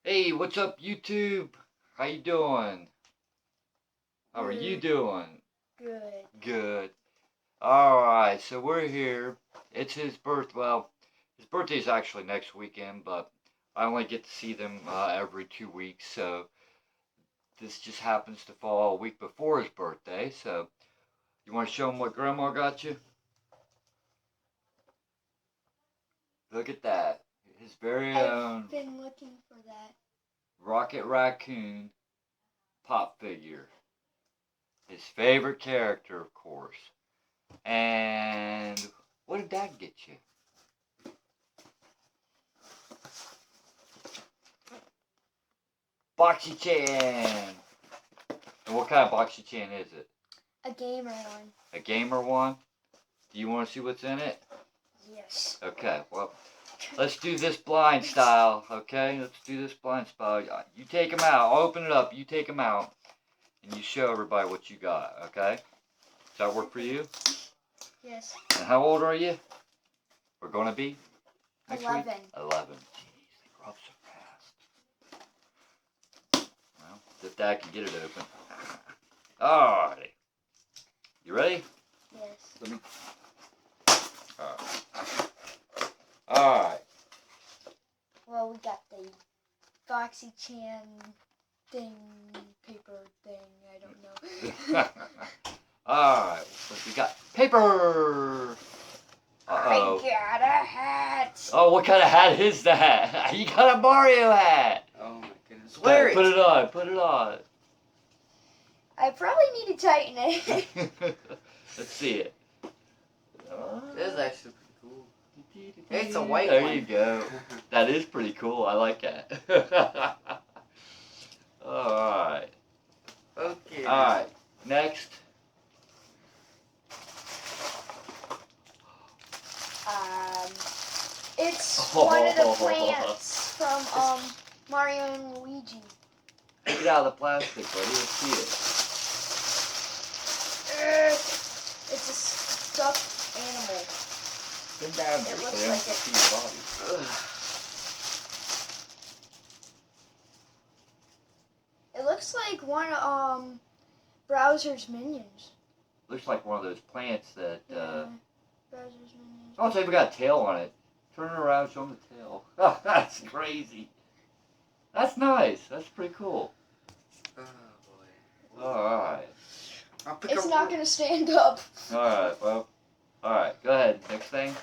Hey, what's up, YouTube? How you doing? How are you doing? Good. Good. Alright, so we're here. It's his well, his birthday's actually next weekend, but I only get to see them every 2 weeks, so this just happens to fall a week before his birthday, so you want to show him what Grandma got you? Look at that. His very own I've been looking for that. Rocket Raccoon pop figure. His favorite character, of course. And what did Dad get you? Boxy Chan! And what kind of Boxy Chan is it? A gamer one. A gamer one? Do you want to see what's in it? Yes. Okay, well, let's do this blind style, okay? Let's do this blind style. You take them out. I'll open it up. You take them out. And you show everybody what you got, okay? Does that work for you? Yes. And how old are you? We're going to be? Next 11. Week? 11. Jeez, they grow up so fast. Well, if Dad can get it open. Alrighty. You ready? Yes. Let me. Alright. Alright. Well, we got the Boxy Chan thing, paper thing, I don't know. Alright, what we got? Paper! Uh-oh. I got a hat! Oh, what kind of hat is that? You got a Mario hat! Oh my goodness. Wear it! Put it on, put it on. I probably need to tighten it. Let's see it. This is actually pretty cool. It's a white there one. You go. That is pretty cool. I like that. Alright. Okay. Alright. Next. It's one of the plants from Mario and Luigi. Take it out of the plastic, buddy. Let's see it. It's a stuffed animal. Bend down there It so looks they don't like it. see your body. It looks like one Browser's minions. Looks like one of those plants that. Yeah, Browser's minions. Oh, it's even got a tail on it. Turn it around, show them the tail. Oh, that's crazy. That's nice. That's pretty cool. Oh boy. Alright. It's not going to stand up. Alright, well. Alright, go ahead. Next thing.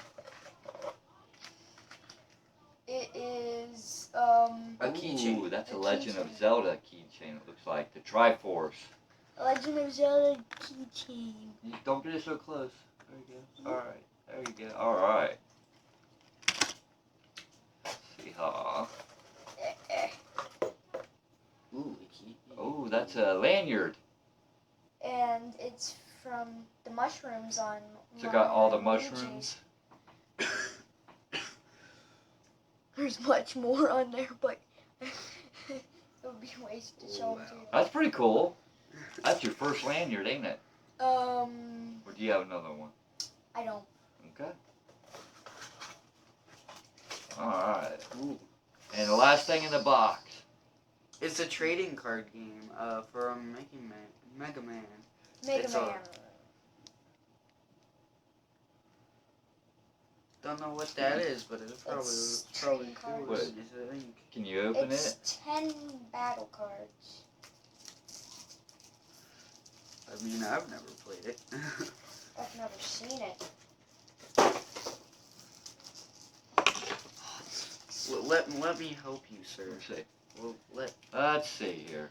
It is, a keychain. Ooh, that's a A Legend of keychain. Zelda keychain, it looks like. The Triforce. Legend of Zelda keychain. You don't get it so close. There you go. Alright. There you go. Alright. Let's see how. Ooh, a key. Oh, that's a Lanyard. And it's from the mushrooms on. So it got all the Luigi's. mushrooms. There's much more on there, but it would be a waste to show them to you. That's pretty cool. That's your first Lanyard, ain't it? Or Or do you have another one? I don't. Okay. Alright. And the last thing in the box. It's a trading card game from Megaman. Megaman. Don't know what that is, but it's probably trading cool. cards. What? Can you open it? It's 10 battle cards. I mean, I've never played it. I've never seen it. Well, let me help you, sir. Let's see. Well, Let's see here.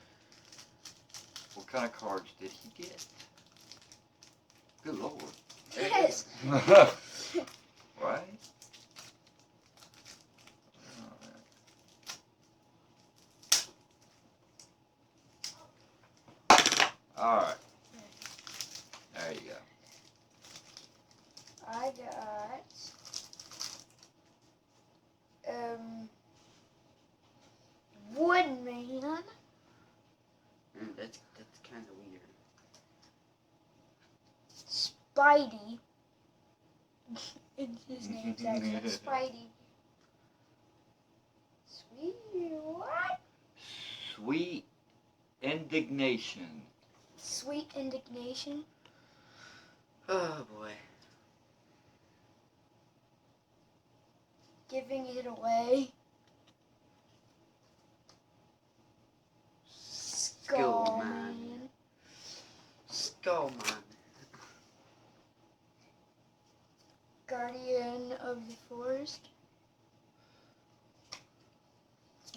What kind of cards did he get? Good lord. Yes. Right? Alright. There you go. I got Woodman. That's kind of weird. Spidey. His name's actually Spidey. Sweet what? Sweet indignation. Sweet indignation. Oh boy. Giving it away. Skullman. Skullman. Guardian of the Forest.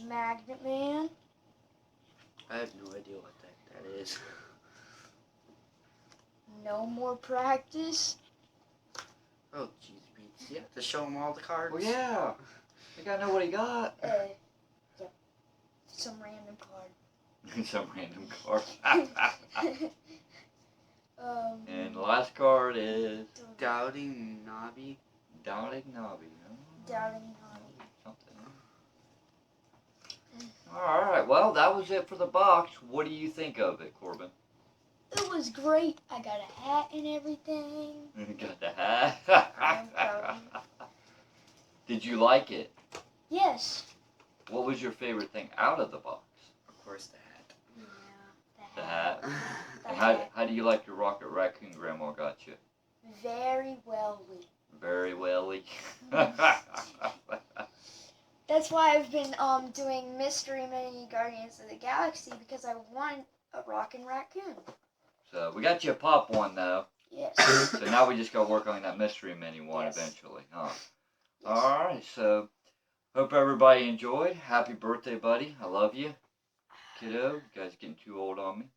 Magnet Man. I have no idea what that is. No more practice. Oh jeez, beats. You have to show him all the cards. Well, yeah. I gotta know what he got. Yep. Some random card. Some random card. And the Um, last card is Doubting Nobby. Doubting Nobby. Doubting Nobby. Something. Alright, well, that was it for the box. What do you think of it, Corbin? It was great. I got a hat and everything. Got the hat. I'm proud. Did you like it? Yes. What was your favorite thing out of the box? Of course, the hat. Yeah. The hat. The And hat. how do you like your Rocket Raccoon Grandma got you? Very welly. Very welly. That's why I've been doing Mystery Mini Guardians of the Galaxy, because I want a rockin' raccoon. So we got you a pop one though. Yes. So now we just gotta work on that Mystery Mini one Yes. eventually, huh? Yes. Alright, so hope everybody enjoyed. Happy birthday, buddy. I love you. Kiddo, you guys are getting too old on me.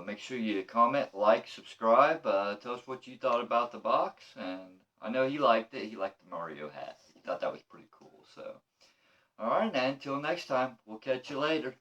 Make sure you comment, like, subscribe. Tell us what you thought about the box. And I know he liked it. He liked the Mario hat. He thought that was pretty cool. So, alright, and until next time, we'll catch you later.